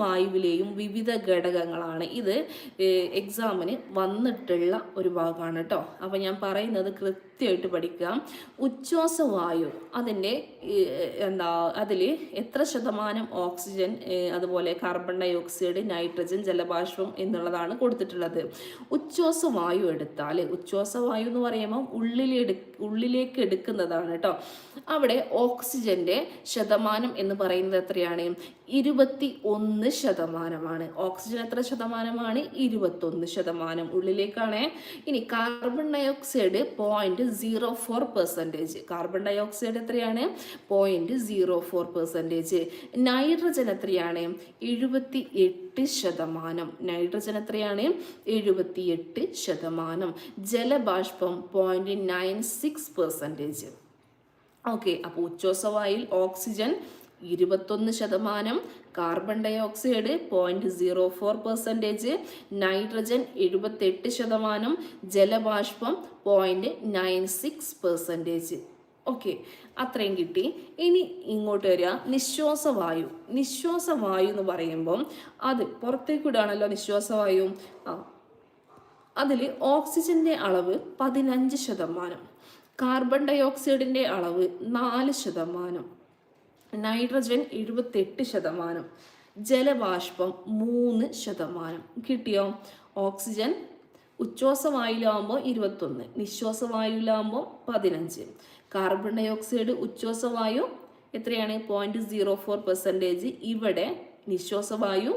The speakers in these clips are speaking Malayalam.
വായുവിലെയും വിവിധ ഘടകങ്ങളാണ്. ഇത് എക്സാമിന് വന്നിട്ടുള്ള ഒരു ഭാഗമാണ് കേട്ടോ. അപ്പോൾ ഞാൻ പറയുന്നത് കൃത്യമായിട്ട് പഠിക്കുക. ഉച്ഛ്വാസവായു അതിൻ്റെ അതിൽ എത്ര ശതമാനം ഓക്സിജൻ, അതുപോലെ കാർബൺ ഡൈ ഓക്സൈഡ്, നൈട്രജൻ, ജലബാഷ്പം എന്നുള്ളതാണ് കൊടുത്തിട്ടുള്ളത്. ഉച്ഛ്വാസവായു എടുത്താൽ, ഉച്ഛ്വാസവായു എന്ന് പറയുമ്പോൾ ഉള്ളിലേക്ക് എടുക്കുന്നതാണ് കേട്ടോ. അവിടെ ഓക്സിജൻ്റെ ശതമാനം എന്ന് പറയുന്നത് എത്രയാണ്? 21%. ഓക്സിജൻ എത്ര ശതമാനമാണ്? 21% ഉള്ളിലേക്കാണ്. ഇനി carbon dioxide 0.04%. Carbon dioxide എത്രയാണ്? 0.04%. നൈട്രജൻ എത്രയാണ്? 78%. നൈട്രജൻ എത്രയാണ്? 78%. ജലബാഷ്പം 0.96%. ഓക്കെ, അപ്പോൾ ഉച്ഛ്വാസവായുവിൽ oxygen 21%, carbon dioxide 0.04%, nitrogen 78%, ജലബാഷ്പം 0.96%. ഓക്കെ, അത്രയും കിട്ടി. ഇനി ഇങ്ങോട്ട് വരിക, നിശ്വാസവായു. നിശ്വാസവായു എന്ന് പറയുമ്പം അത് പുറത്തേക്ക് വിടുകയാണല്ലോ നിശ്വാസവായു. അതിൽ ഓക്സിജൻ്റെ അളവ് 15%, കാർബൺ ഡൈ ഓക്സൈഡിൻ്റെ അളവ് 4%, നൈട്രജൻ 78%, ജലബാഷ്പം 3%. കിട്ടിയോ? ഓക്സിജൻ ഉച്ഛ്വാസവായുവിലാകുമ്പോൾ 21, നിശ്വാസവായുവിലാകുമ്പോൾ 15. കാർബൺ ഡൈ ഓക്സൈഡ് ഉച്ഛ്വാസവായു എത്രയാണ്? 0.04%. ഇവിടെ നിശ്വാസവായു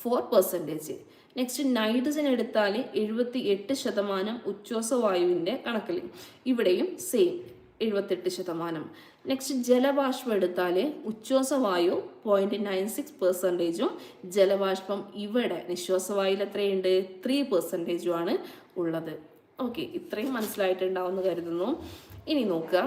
4%. നെക്സ്റ്റ് നൈട്രജൻ എടുത്താൽ 78% ഉച്ഛ്വാസവായുവിൻ്റെ കണക്കിൽ, ഇവിടെയും സെയിം 78%. നെക്സ്റ്റ് ജലബാഷ്പം എടുത്താൽ ഉച്ഛ്വാസവായു 0.96%, ജലബാഷ്പം ഇവിടെ നിശ്വാസവായുവിൽ എത്രയുണ്ട്? 3% ഉള്ളത്. ഓക്കെ, ഇത്രയും മനസ്സിലായിട്ടുണ്ടാവുമെന്ന് കരുതുന്നു. ഇനി നോക്കുക,